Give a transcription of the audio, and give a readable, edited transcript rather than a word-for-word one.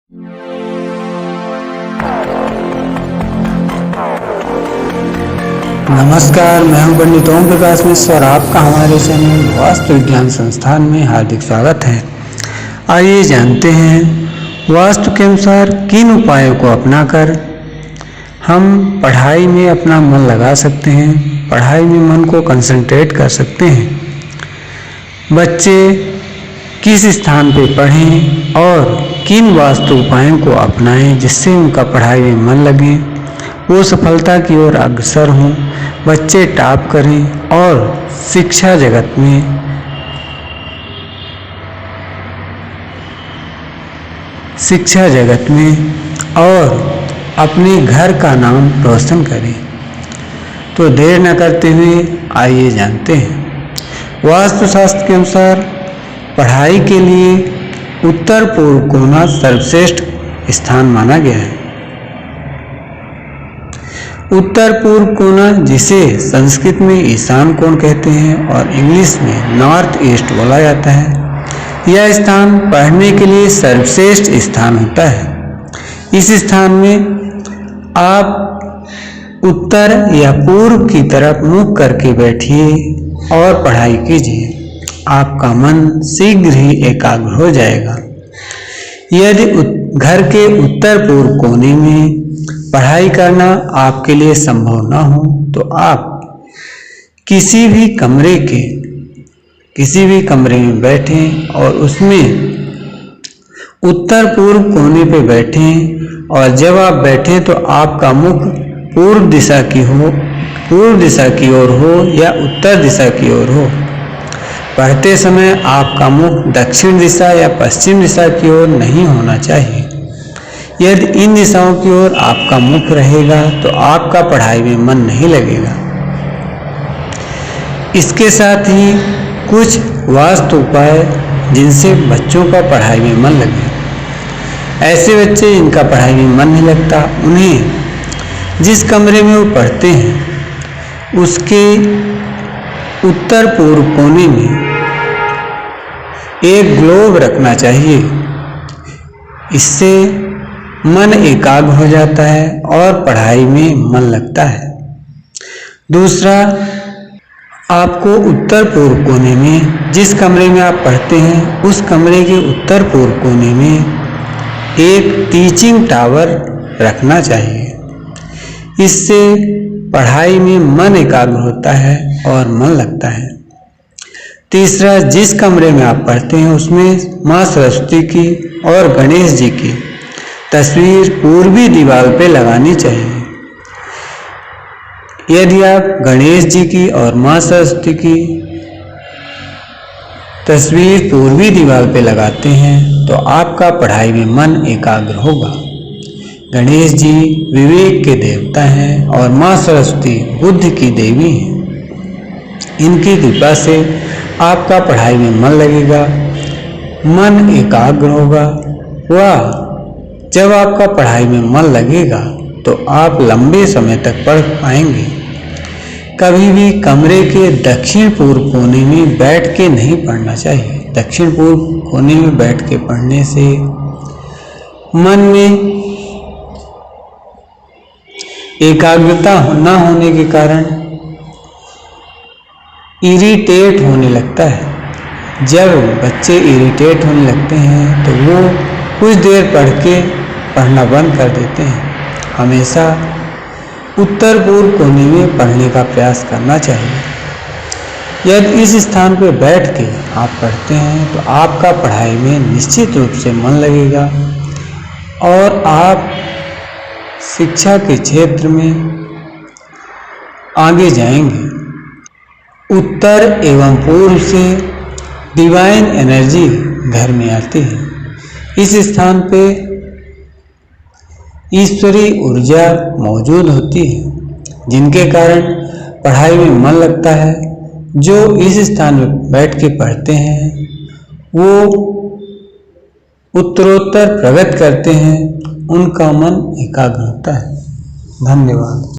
नमस्कार, मैं हूं पंडित ओम प्रकाश मिश्र और आपका हमारे चैनल वास्तु विज्ञान संस्थान में हार्दिक स्वागत है। आइए जानते हैं वास्तु के अनुसार किन उपायों को अपनाकर हम पढ़ाई में अपना मन लगा सकते हैं, पढ़ाई में मन को कंसंट्रेट कर सकते हैं। बच्चे किस स्थान पर पढ़ें और किन वास्तु उपायों को अपनाएं जिससे उनका पढ़ाई में मन लगे, वो सफलता की ओर अग्रसर हों, बच्चे टॉप करें और शिक्षा जगत में और अपने घर का नाम रोशन करें। तो देर न करते हुए आइए जानते हैं वास्तुशास्त्र के अनुसार पढ़ाई के लिए उत्तर पूर्व कोना सर्वश्रेष्ठ स्थान माना गया है। उत्तर पूर्व कोना, जिसे संस्कृत में ईशान कोण कहते हैं और इंग्लिश में नॉर्थ ईस्ट बोला जाता है, यह स्थान पढ़ने के लिए सर्वश्रेष्ठ स्थान होता है। इस स्थान में आप उत्तर या पूर्व की तरफ मुख करके बैठिए और पढ़ाई कीजिए। आपका मन शीघ्र ही एकाग्र हो जाएगा। यदि घर के उत्तर पूर्व कोने में पढ़ाई करना आपके लिए संभव न हो तो आप किसी भी कमरे में बैठें और उसमें उत्तर पूर्व कोने पे बैठें और जब आप बैठें तो आपका मुख पूर्व दिशा की ओर हो या उत्तर दिशा की ओर हो। पढ़ते समय आपका मुख दक्षिण दिशा या पश्चिम दिशा की ओर नहीं होना चाहिए। यदि इन दिशाओं की ओर आपका मुख रहेगा तो आपका पढ़ाई में मन नहीं लगेगा। इसके साथ ही कुछ वास्तु उपाय जिनसे बच्चों का पढ़ाई में मन लगे। ऐसे बच्चे जिनका पढ़ाई में मन नहीं लगता, उन्हें जिस कमरे में वो पढ़ते हैं उसके उत्तर पूर्व कोने में एक ग्लोब रखना चाहिए। इससे मन एकाग्र हो जाता है और पढ़ाई में मन लगता है। दूसरा, आपको उत्तर पूर्व कोने में, जिस कमरे में आप पढ़ते हैं उस कमरे के उत्तर पूर्व कोने में एक टीचिंग टावर रखना चाहिए। इससे पढ़ाई में मन एकाग्र होता है और मन लगता है। तीसरा, जिस कमरे में आप पढ़ते हैं उसमें माँ सरस्वती की और गणेश जी की तस्वीर पूर्वी दीवार पे लगानी चाहिए। यदि आप गणेश जी की और माँ सरस्वती की तस्वीर पूर्वी दीवार पे लगाते हैं तो आपका पढ़ाई में मन एकाग्र होगा। गणेश जी विवेक के देवता हैं और माँ सरस्वती बुद्धि की देवी हैं। इनकी कृपा से आपका पढ़ाई में मन लगेगा, मन एकाग्र होगा। वह जब आपका पढ़ाई में मन लगेगा तो आप लंबे समय तक पढ़ पाएंगे। कभी भी कमरे के दक्षिण पूर्व कोने में बैठ के नहीं पढ़ना चाहिए। दक्षिण पूर्व कोने में बैठ के पढ़ने से मन में एकाग्रता न होने के कारण इरिटेट होने लगता है। जब बच्चे इरिटेट होने लगते हैं तो वो कुछ देर पढ़ के पढ़ना बंद कर देते हैं। हमेशा उत्तर पूर्व कोने में पढ़ने का प्रयास करना चाहिए। यदि इस स्थान पर बैठ के आप पढ़ते हैं तो आपका पढ़ाई में निश्चित रूप से मन लगेगा और आप शिक्षा के क्षेत्र में आगे जाएंगे। उत्तर एवं पूर्व से डिवाइन एनर्जी घर में आती है। इस स्थान पे ईश्वरीय ऊर्जा मौजूद होती है जिनके कारण पढ़ाई में मन लगता है। जो इस स्थान में बैठ के पढ़ते हैं वो उत्तरोत्तर प्रगति करते हैं, उनका मन एकाग्र होता है। धन्यवाद।